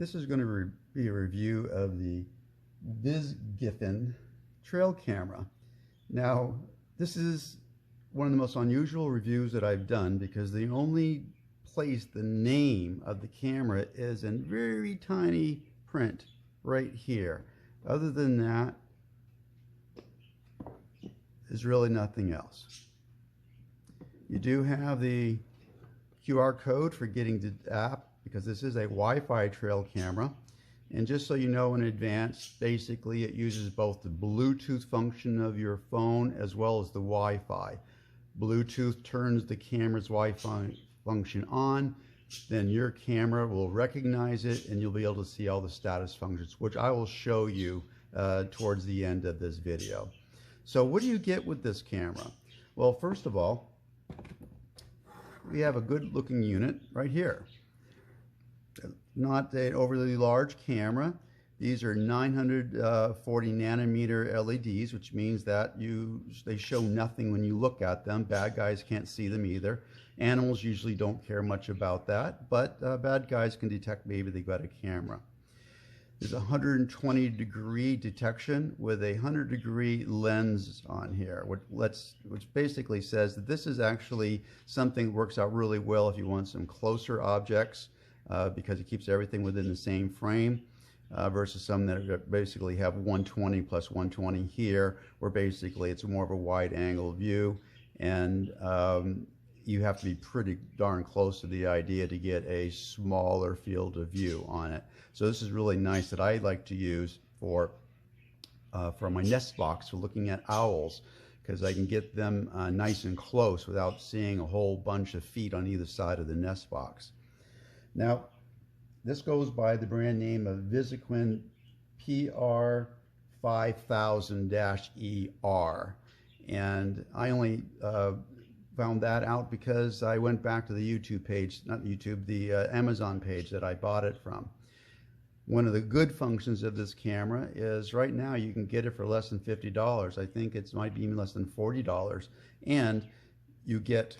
This is going to be a review of the Vizgifin trail camera. Now, this is one of the most unusual reviews that I've done because the only place the name of the camera is in very tiny print right here. Other than that, there's really nothing else. You do have the QR code for getting the app because this is a Wi-Fi trail camera. And just so you know in advance, basically it uses both the Bluetooth function of your phone as well as the Wi-Fi. Bluetooth turns the camera's Wi-Fi function on, then your camera will recognize it and you'll be able to see all the status functions, which I will show you towards the end of this video. So what do you get with this camera? Well, first of all, we have a good looking unit right here. Not an overly large camera. These are 940 nanometer LEDs, which means that they show nothing when you look at them. Bad guys can't see them either. Animals usually don't care much about that, but bad guys can detect maybe they've got a camera. There's a 120 degree detection with a 100-degree lens on here, which basically says that this is actually something that works out really well if you want some closer objects because it keeps everything within the same frame versus some that basically have 120 plus 120 here, where basically it's more of a wide angle view, and you have to be pretty darn close to the idea to get a smaller field of view on it. So this is really nice that I like to use for my nest box for looking at owls, because I can get them nice and close without seeing a whole bunch of feet on either side of the nest box. Now, this goes by the brand name of Vizgifin PR5000-ER, and I only found that out because I went back to the YouTube page, not YouTube, the Amazon page that I bought it from. One of the good functions of this camera is right now you can get it for less than $50. I think it might be even less than $40, and you get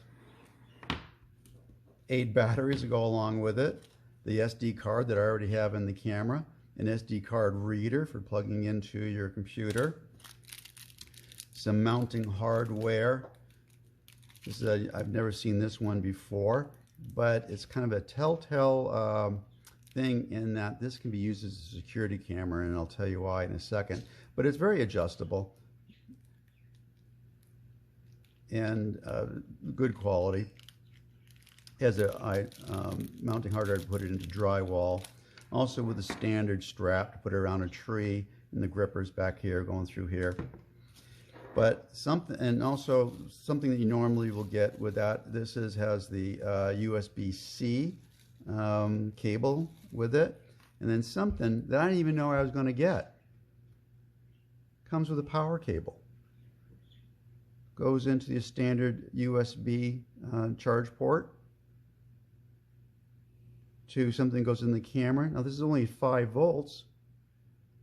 8 batteries to go along with it, the SD card that I already have in the camera, an SD card reader for plugging into your computer, some mounting hardware. This is I've never seen this one before, but it's kind of a telltale thing in that this can be used as a security camera, and I'll tell you why in a second. But it's very adjustable and good quality. It has a mounting hardware to put it into drywall, also with a standard strap to put it around a tree, and the grippers back here going through here. But something that you normally will get with that, this has the USB-C cable with it, and then something that I didn't even know I was going to get. Comes with a power cable. Goes into the standard USB charge port to something that goes in the camera. Now this is only 5 volts.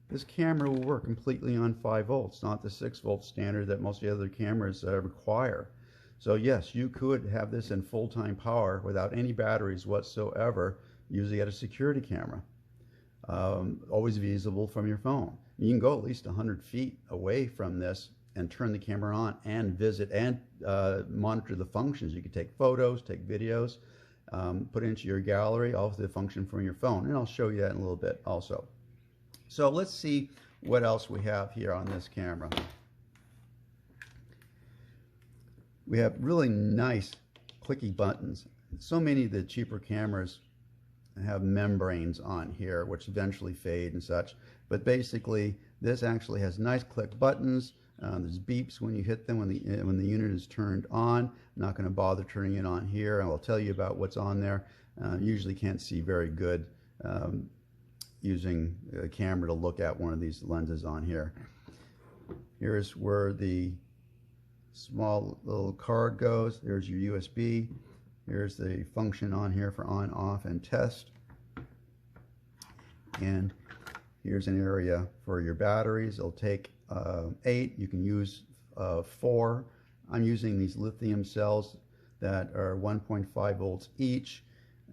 This camera will work completely on 5 volts, not the 6 volt standard that most of the other cameras require. So yes, you could have this in full-time power without any batteries whatsoever, usually at a security camera. Always visible from your phone. You can go at least 100 feet away from this and turn the camera on and visit and monitor the functions. You can take photos, take videos, put it into your gallery, all of the function from your phone, and I'll show you that in a little bit also. So let's see what else we have here on this camera. We have really nice clicky buttons. So many of the cheaper cameras have membranes on here which eventually fade and such, but basically this actually has nice click buttons. There's beeps when you hit them when the unit is turned on. I'm not going to bother turning it on here. I will tell you about what's on there. Usually can't see very good using a camera to look at one of these lenses on here. Here's where the small little card goes. There's your USB. Here's the function on here for on, off, and test. And here's an area for your batteries. It'll take 8. You can use 4. I'm using these lithium cells that are 1.5 volts each.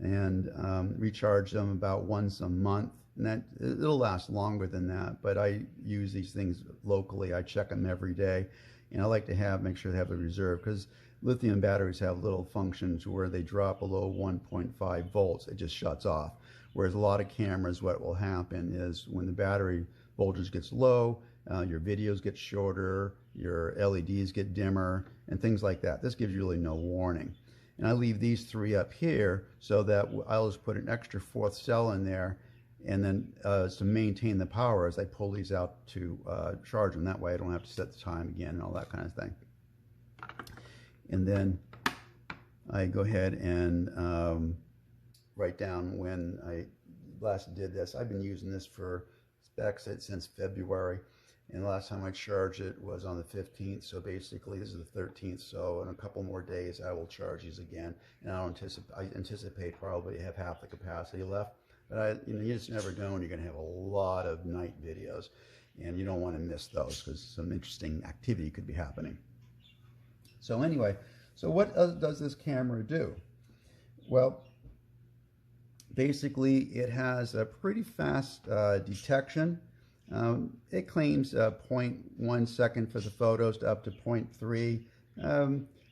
and recharge them about once a month. And that it'll last longer than that, but I use these things locally. I check them every day, and I like to make sure they have a reserve, because lithium batteries have little functions where they drop below 1.5 volts, it just shuts off. Whereas a lot of cameras, what will happen is when the battery voltage gets low, your videos get shorter, your LEDs get dimmer, and things like that. This gives you really no warning. And I leave these three up here so that I'll just put an extra fourth cell in there, and then to maintain the power as I pull these out to charge them. That way I don't have to set the time again and all that kind of thing. And then I go ahead and write down when I last did this. I've been using this for specs since February, and the last time I charged it was on the 15th. So basically this is the 13th, so in a couple more days I will charge these again, and I anticipate probably have half the capacity left. But you just never know when you're going to have a lot of night videos, and you don't want to miss those because some interesting activity could be happening. So anyway, so what does this camera do? Well, basically it has a pretty fast detection. It claims 0.1 second for the photos to up to 0.3.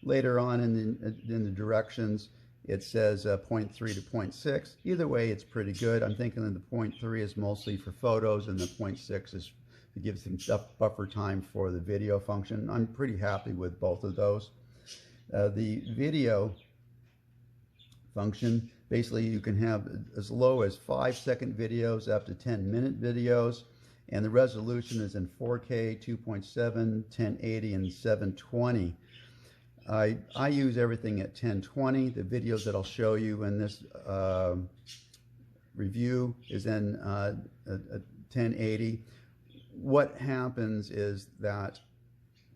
Later on in the directions, it says 0.3 to 0.6. Either way, it's pretty good. I'm thinking that the 0.3 is mostly for photos, and the 0.6 is to give some buffer time for the video function. I'm pretty happy with both of those. The video function, basically you can have as low as 5-second videos up to 10-minute videos, and the resolution is in 4K, 2.7, 1080, and 720. I use everything at 1020. The videos that I'll show you in this review is in 1080. What happens is that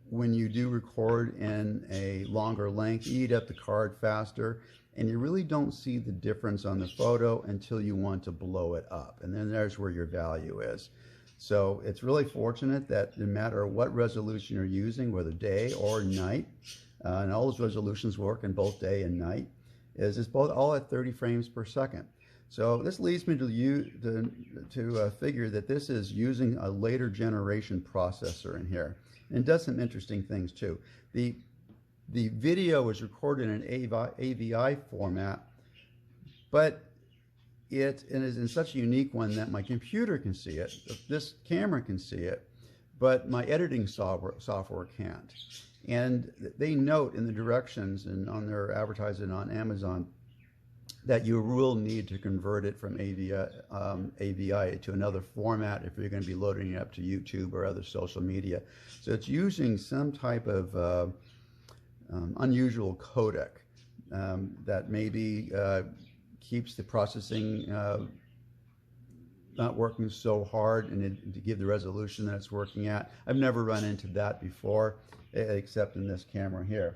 when you do record in a longer length, you eat up the card faster, and you really don't see the difference on the photo until you want to blow it up, and then there's where your value is. So it's really fortunate that no matter what resolution you're using, whether day or night, and all those resolutions work in both day and night, it's both all at 30 frames per second. So this leads me to figure that this is using a later generation processor in here, and it does some interesting things too. The video is recorded in an AVI format, but it is in such a unique one that my computer can see it, this camera can see it, but my editing software can't. And they note in the directions and on their advertising on Amazon that you will need to convert it from AVI to another format if you're going to be loading it up to YouTube or other social media. So it's using some type of unusual codec that maybe keeps the processing not working so hard, and to give the resolution that it's working at. I've never run into that before, except in this camera here.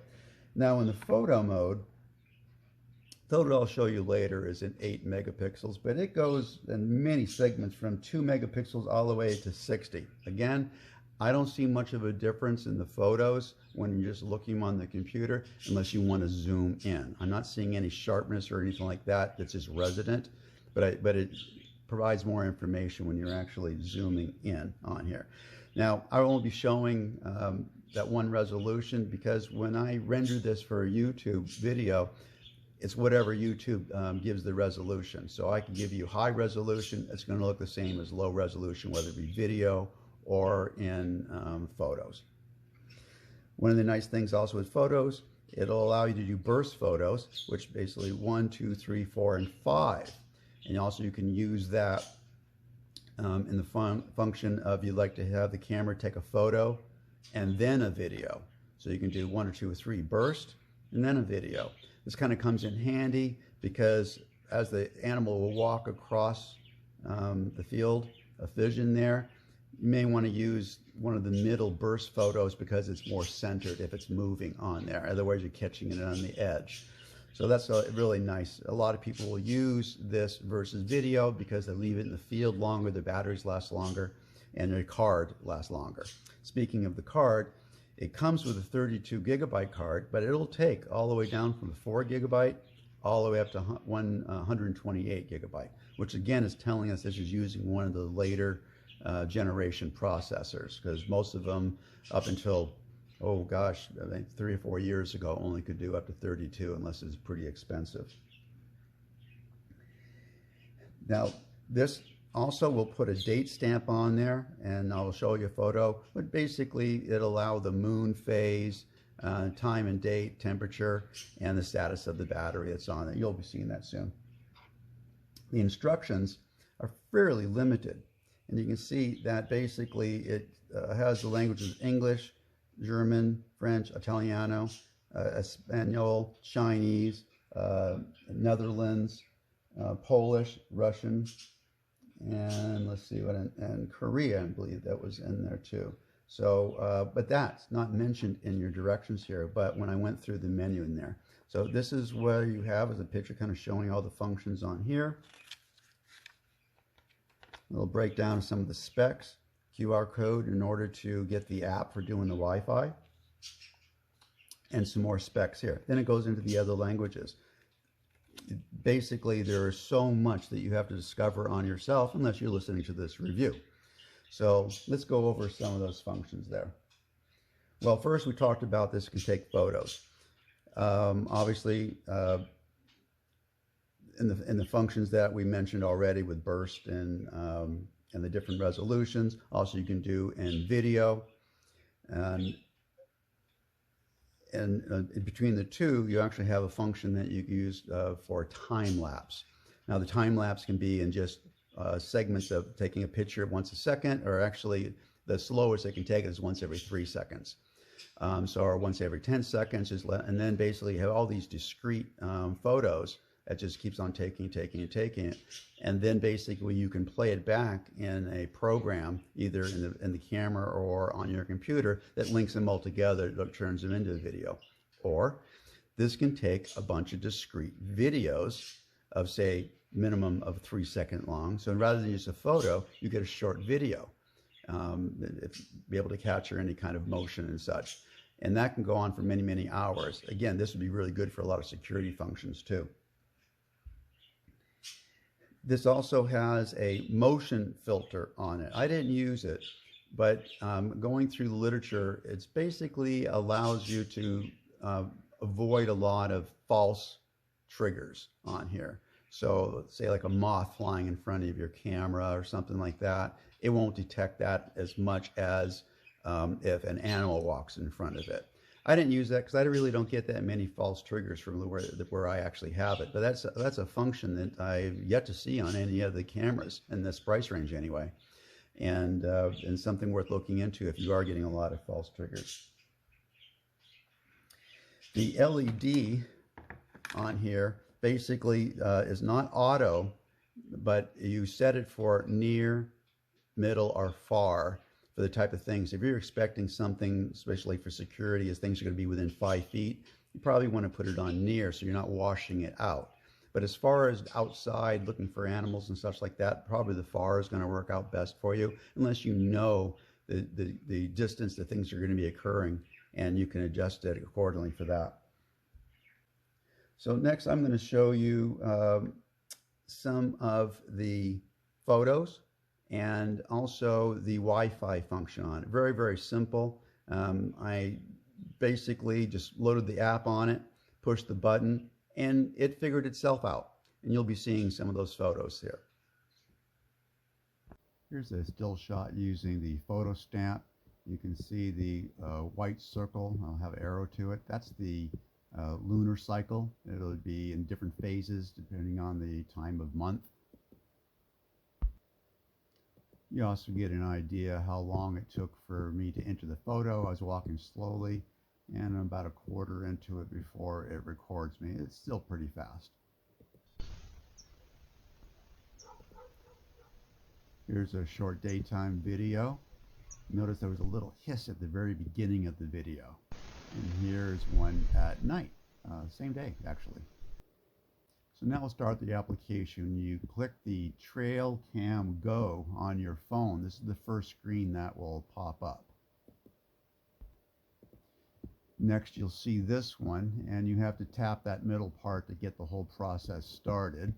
Now in the photo mode, photo I'll show you later is in 8 megapixels, but it goes in many segments from 2 megapixels all the way to 60. Again, I don't see much of a difference in the photos when you're just looking on the computer, unless you want to zoom in. I'm not seeing any sharpness or anything like that that's just resident, but it provides more information when you're actually zooming in on here. Now, I won't be showing that one resolution, because when I render this for a YouTube video, it's whatever YouTube gives the resolution. So I can give you high resolution, it's going to look the same as low resolution, whether it be video or in photos. One of the nice things also with photos, it'll allow you to do burst photos, which basically 1, 2, 3, 4, and 5. And also you can use that in the function of you'd like to have the camera take a photo and then a video. So you can do 1 or 2 or 3 burst and then a video. This kind of comes in handy because as the animal will walk across the field of vision there, you may want to use one of the middle burst photos because it's more centered if it's moving on there. Otherwise, you're catching it on the edge. So that's really nice. A lot of people will use this versus video because they leave it in the field longer, the batteries last longer, and their card lasts longer. Speaking of the card, it comes with a 32 gigabyte card, but it'll take all the way down from the 4 gigabyte all the way up to 128 gigabyte, which again is telling us this is using one of the later generation processors, because most of them up until, oh gosh, I think 3 or 4 years ago only could do up to 32 unless it's pretty expensive. Now this also will put a date stamp on there, and I will show you a photo, but basically it'll allow the moon phase, time and date, temperature, and the status of the battery that's on it. You'll be seeing that soon. The instructions are fairly limited, and you can see that basically it has the languages English, German, French, Italiano, Espanol, Chinese, Netherlands, Polish, Russian, and let's see what, and Korea, I believe that was in there too. So, but that's not mentioned in your directions here, but when I went through the menu in there. So this is where you have as a picture kind of showing all the functions on here. A little breakdown of some of the specs, QR code in order to get the app for doing the Wi-Fi, and some more specs here. Then it goes into the other languages. Basically, there is so much that you have to discover on yourself unless you're listening to this review. So let's go over some of those functions there. Well, first we talked about this can take photos. Obviously, in the functions that we mentioned already with burst and the different resolutions. Also, you can do in video, and between the two, you actually have a function that you use for time lapse. Now, the time lapse can be in just segments of taking a picture once a second, or actually the slowest they can take it is once every 3 seconds. Or once every 10 seconds, and then basically you have all these discrete photos that just keeps on taking it, and then basically you can play it back in a program either in the camera or on your computer that links them all together, that turns them into a video. Or this can take a bunch of discrete videos of, say, minimum of 3 seconds long. So rather than just a photo, you get a short video, be able to capture any kind of motion and such, and that can go on for many hours. Again, this would be really good for a lot of security functions too. This also has a motion filter on it. I didn't use it, but going through the literature, it's basically allows you to avoid a lot of false triggers on here. So let's say like a moth flying in front of your camera or something like that. It won't detect that as much as if an animal walks in front of it. I didn't use that because I really don't get that many false triggers from where I actually have it. But that's a function that I've yet to see on any of the cameras in this price range anyway, and something worth looking into if you are getting a lot of false triggers. The LED on here basically is not auto, but you set it for near, middle, or far for the type of things. If you're expecting something, especially for security, as things are going to be within 5 feet, you probably want to put it on near so you're not washing it out. But as far as outside looking for animals and such like that, probably the far is going to work out best for you, unless you know the distance that things are going to be occurring, and you can adjust it accordingly for that. So next I'm going to show you some of the photos and also the Wi-Fi function on it. Very simple. I basically just loaded the app on it, pushed the button, and it figured itself out. And you'll be seeing some of those photos here. Here's a still shot using the photo stamp. You can see the white circle. I'll have an arrow to it. That's the lunar cycle. It'll be in different phases depending on the time of month. You also get an idea how long it took for me to enter the photo. I was walking slowly, and I'm about a quarter into it before it records me. It's still pretty fast. Here's a short daytime video. Notice there was a little hiss at the very beginning of the video. And here's one at night, same day actually. So now we'll start the application. You click the Trail Cam Go on your phone. This is the first screen that will pop up. Next, you'll see this one, and you have to tap that middle part to get the whole process started.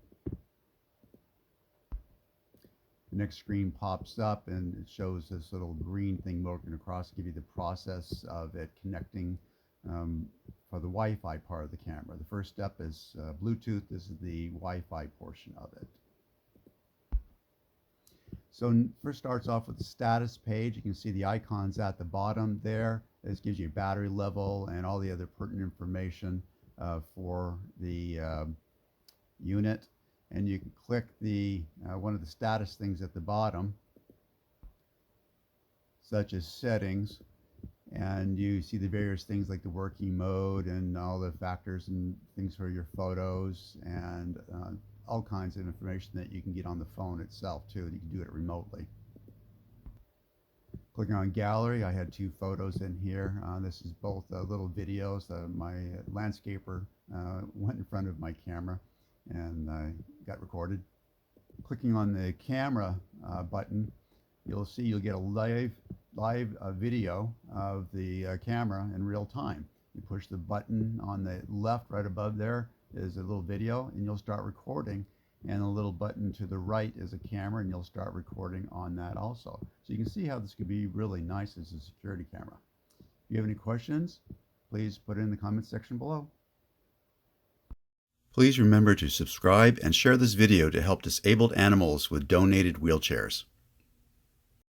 The next screen pops up and it shows this little green thing working across to give you the process of it connecting for the Wi-Fi part of the camera. The first step is Bluetooth. This is the Wi-Fi portion of it. So first starts off with the status page. You can see the icons at the bottom there. This gives you a battery level and all the other pertinent information for the unit. And you can click the one of the status things at the bottom, such as settings, and you see the various things like the working mode and all the factors and things for your photos and all kinds of information that you can get on the phone itself too. You can do it remotely. Clicking on gallery, I had 2 photos in here. This is both little videos. My landscaper went in front of my camera and got recorded. Clicking on the camera button, you'll see you'll get a live video of the camera in real time. You push the button on the left right above there is a little video and you'll start recording, and a little button to the right is a camera and you'll start recording on that also. So you can see how this could be really nice as a security camera. If you have any questions, please put it in the comments section below. Please remember to subscribe and share this video to help disabled animals with donated wheelchairs.